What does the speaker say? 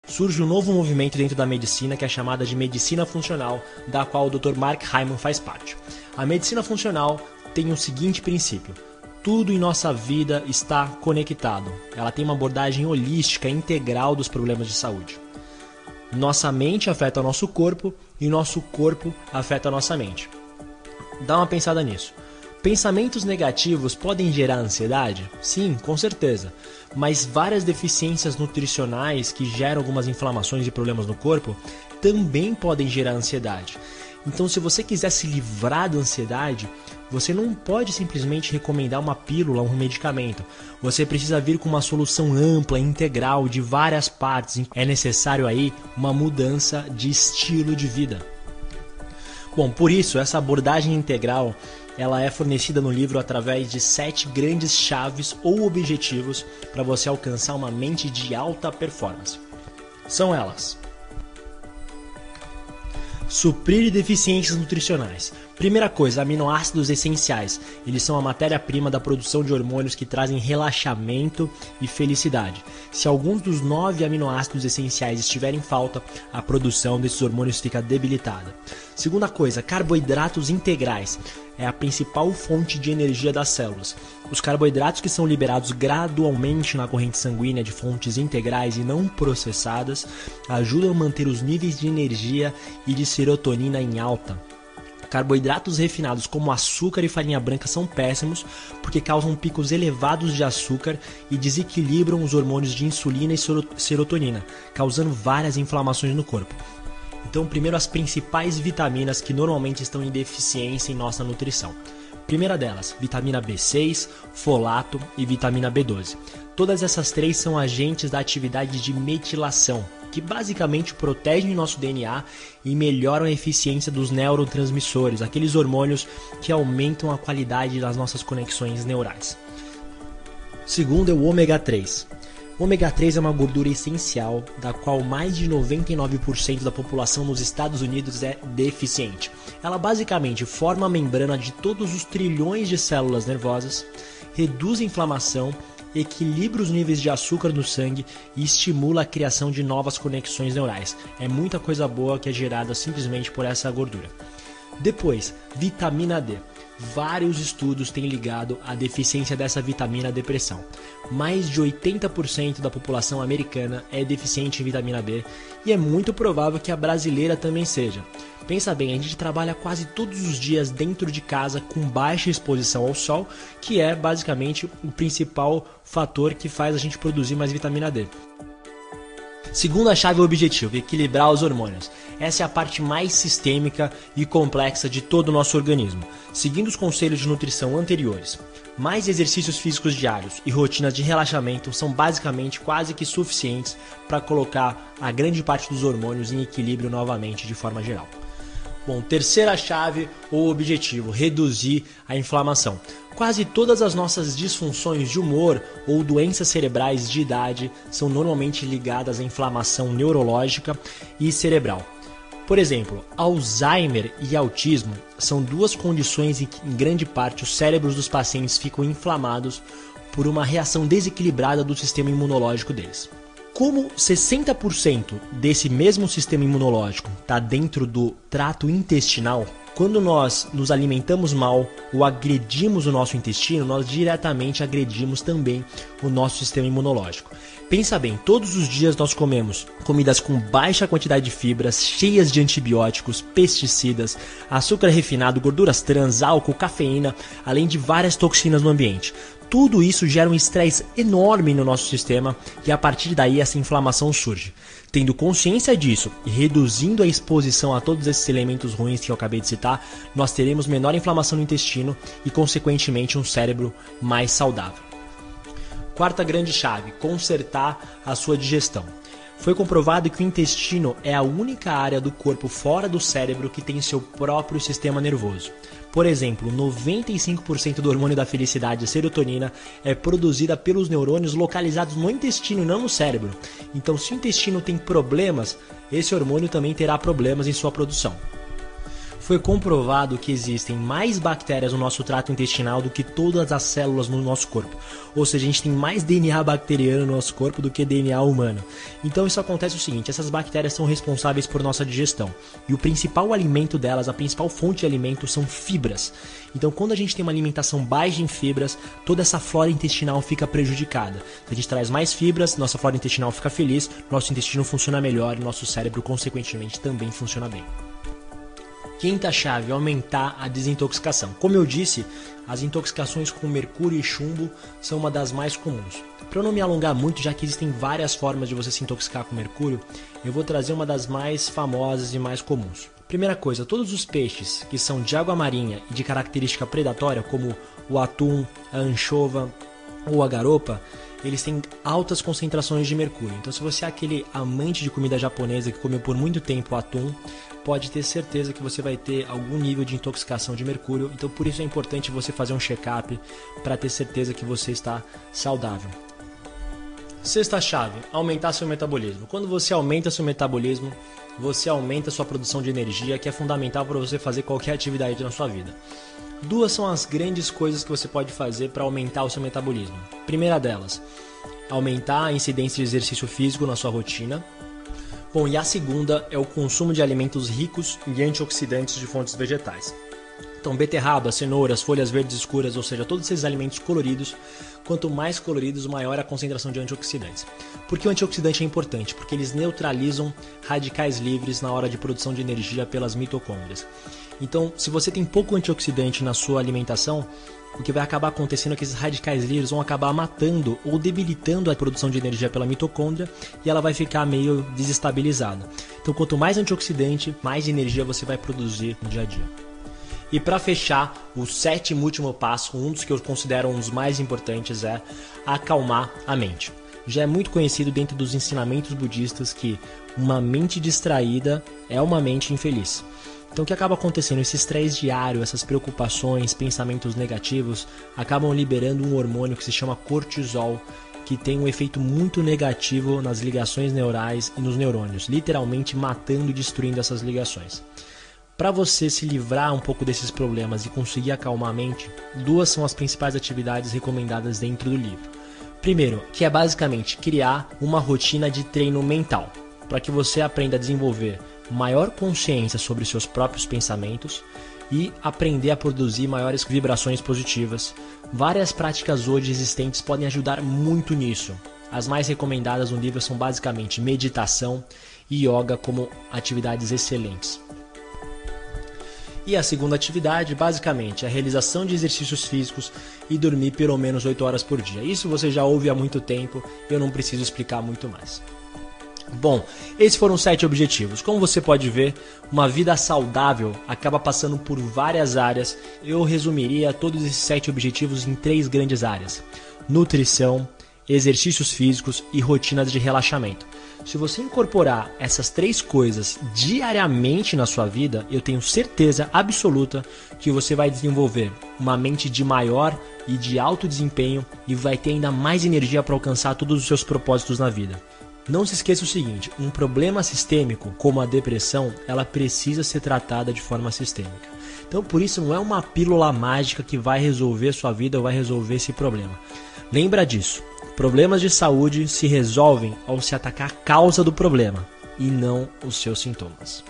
surge um novo movimento dentro da medicina que é chamada de medicina funcional, da qual o Dr. Mark Hyman faz parte. A medicina funcional tem o seguinte princípio: tudo em nossa vida está conectado. Ela tem uma abordagem holística, integral dos problemas de saúde. Nossa mente afeta o nosso corpo e o nosso corpo afeta a nossa mente. Dá uma pensada nisso. Pensamentos negativos podem gerar ansiedade? Sim, com certeza. Mas várias deficiências nutricionais que geram algumas inflamações e problemas no corpo também podem gerar ansiedade. Então, se você quiser se livrar da ansiedade, você não pode simplesmente recomendar uma pílula ou um medicamento. Você precisa vir com uma solução ampla, integral, de várias partes. É necessário aí uma mudança de estilo de vida. Bom, por isso, essa abordagem integral ela é fornecida no livro através de 7 grandes chaves ou objetivos para você alcançar uma mente de alta performance. São elas: suprir deficiências nutricionais. Primeira coisa, aminoácidos essenciais. Eles são a matéria-prima da produção de hormônios que trazem relaxamento e felicidade. Se alguns dos 9 aminoácidos essenciais estiverem em falta, a produção desses hormônios fica debilitada. Segunda coisa, carboidratos integrais. É a principal fonte de energia das células. Os carboidratos que são liberados gradualmente na corrente sanguínea de fontes integrais e não processadas ajudam a manter os níveis de energia e de serotonina em alta. Carboidratos refinados como açúcar e farinha branca são péssimos porque causam picos elevados de açúcar e desequilibram os hormônios de insulina e serotonina, causando várias inflamações no corpo. Então, primeiro, as principais vitaminas que normalmente estão em deficiência em nossa nutrição. Primeira delas, vitamina B6, folato e vitamina B12. Todas essas 3 são agentes da atividade de metilação, que basicamente protegem o nosso DNA e melhoram a eficiência dos neurotransmissores, aqueles hormônios que aumentam a qualidade das nossas conexões neurais. Segundo é o ômega 3. O ômega 3 é uma gordura essencial, da qual mais de 99% da população nos Estados Unidos é deficiente. Ela basicamente forma a membrana de todos os trilhões de células nervosas, reduz a inflamação, equilibra os níveis de açúcar no sangue e estimula a criação de novas conexões neurais. É muita coisa boa que é gerada simplesmente por essa gordura. Depois, vitamina D. Vários estudos têm ligado a deficiência dessa vitamina à depressão. Mais de 80% da população americana é deficiente em vitamina D e é muito provável que a brasileira também seja. Pensa bem, a gente trabalha quase todos os dias dentro de casa com baixa exposição ao sol, que é basicamente o principal fator que faz a gente produzir mais vitamina D. Segunda chave objetivo, equilibrar os hormônios. Essa é a parte mais sistêmica e complexa de todo o nosso organismo. Seguindo os conselhos de nutrição anteriores, mais exercícios físicos diários e rotinas de relaxamento são basicamente quase que suficientes para colocar a grande parte dos hormônios em equilíbrio novamente de forma geral. Bom, terceira chave ou objetivo, reduzir a inflamação. Quase todas as nossas disfunções de humor ou doenças cerebrais de idade são normalmente ligadas à inflamação neurológica e cerebral. Por exemplo, Alzheimer e autismo são 2 condições em que, em grande parte, os cérebros dos pacientes ficam inflamados por uma reação desequilibrada do sistema imunológico deles. Como 60% desse mesmo sistema imunológico está dentro do trato intestinal, quando nós nos alimentamos mal ou agredimos o nosso intestino, nós diretamente agredimos também o nosso sistema imunológico. Pensa bem, todos os dias nós comemos comidas com baixa quantidade de fibras, cheias de antibióticos, pesticidas, açúcar refinado, gorduras trans, álcool, cafeína, além de várias toxinas no ambiente. Tudo isso gera um estresse enorme no nosso sistema e a partir daí essa inflamação surge. Tendo consciência disso e reduzindo a exposição a todos esses elementos ruins que eu acabei de citar, nós teremos menor inflamação no intestino e consequentemente um cérebro mais saudável. Quarta grande chave, consertar a sua digestão. Foi comprovado que o intestino é a única área do corpo fora do cérebro que tem seu próprio sistema nervoso. Por exemplo, 95% do hormônio da felicidade, a serotonina, é produzida pelos neurônios localizados no intestino e não no cérebro. Então, se o intestino tem problemas, esse hormônio também terá problemas em sua produção. Foi comprovado que existem mais bactérias no nosso trato intestinal do que todas as células no nosso corpo. Ou seja, a gente tem mais DNA bacteriano no nosso corpo do que DNA humano. Então isso acontece o seguinte, essas bactérias são responsáveis por nossa digestão. E o principal alimento delas, a principal fonte de alimento são fibras. Então quando a gente tem uma alimentação baixa em fibras, toda essa flora intestinal fica prejudicada. Se a gente traz mais fibras, nossa flora intestinal fica feliz, nosso intestino funciona melhor e nosso cérebro consequentemente também funciona bem. Quinta chave, aumentar a desintoxicação. Como eu disse, as intoxicações com mercúrio e chumbo são uma das mais comuns. Para eu não me alongar muito, já que existem várias formas de você se intoxicar com mercúrio, eu vou trazer uma das mais famosas e mais comuns. Primeira coisa, todos os peixes que são de água marinha e de característica predatória, como o atum, a anchova ou a garopa, eles têm altas concentrações de mercúrio. Então se você é aquele amante de comida japonesa que comeu por muito tempo atum, pode ter certeza que você vai ter algum nível de intoxicação de mercúrio. Então por isso é importante você fazer um check-up para ter certeza que você está saudável. Sexta chave, aumentar seu metabolismo. Quando você aumenta seu metabolismo, você aumenta sua produção de energia, que é fundamental para você fazer qualquer atividade na sua vida. Duas são as grandes coisas que você pode fazer para aumentar o seu metabolismo. Primeira delas, aumentar a incidência de exercício físico na sua rotina. Bom, e a segunda é o consumo de alimentos ricos em antioxidantes de fontes vegetais. Então, beterraba, cenouras, folhas verdes escuras, ou seja, todos esses alimentos coloridos, quanto mais coloridos, maior a concentração de antioxidantes. Por que o antioxidante é importante? Porque eles neutralizam radicais livres na hora de produção de energia pelas mitocôndrias. Então, se você tem pouco antioxidante na sua alimentação, o que vai acabar acontecendo é que esses radicais livres vão acabar matando ou debilitando a produção de energia pela mitocôndria e ela vai ficar meio desestabilizada. Então, quanto mais antioxidante, mais energia você vai produzir no dia a dia. E para fechar, o sétimo e último passo, um dos que eu considero um dos mais importantes, é acalmar a mente. Já é muito conhecido dentro dos ensinamentos budistas que uma mente distraída é uma mente infeliz. Então o que acaba acontecendo? Esse estresse diário, essas preocupações, pensamentos negativos, acabam liberando um hormônio que se chama cortisol, que tem um efeito muito negativo nas ligações neurais e nos neurônios, literalmente matando e destruindo essas ligações. Para você se livrar um pouco desses problemas e conseguir acalmar a mente, duas são as principais atividades recomendadas dentro do livro. Primeiro, que é basicamente criar uma rotina de treino mental, para que você aprenda a desenvolver maior consciência sobre seus próprios pensamentos e aprender a produzir maiores vibrações positivas. Várias práticas hoje existentes podem ajudar muito nisso. As mais recomendadas no livro são basicamente meditação e yoga como atividades excelentes. E a segunda atividade, basicamente, é a realização de exercícios físicos e dormir pelo menos 8 horas por dia. Isso você já ouve há muito tempo, eu não preciso explicar muito mais. Bom, esses foram 7 objetivos. Como você pode ver, uma vida saudável acaba passando por várias áreas. Eu resumiria todos esses 7 objetivos em 3 grandes áreas: nutrição, exercícios físicos e rotinas de relaxamento. Se você incorporar essas 3 coisas diariamente na sua vida, eu tenho certeza absoluta que você vai desenvolver uma mente de maior e de alto desempenho e vai ter ainda mais energia para alcançar todos os seus propósitos na vida. Não se esqueça o seguinte, um problema sistêmico, como a depressão, ela precisa ser tratada de forma sistêmica. Então por isso não é uma pílula mágica que vai resolver sua vida ou vai resolver esse problema. Lembra disso, problemas de saúde se resolvem ao se atacar a causa do problema e não os seus sintomas.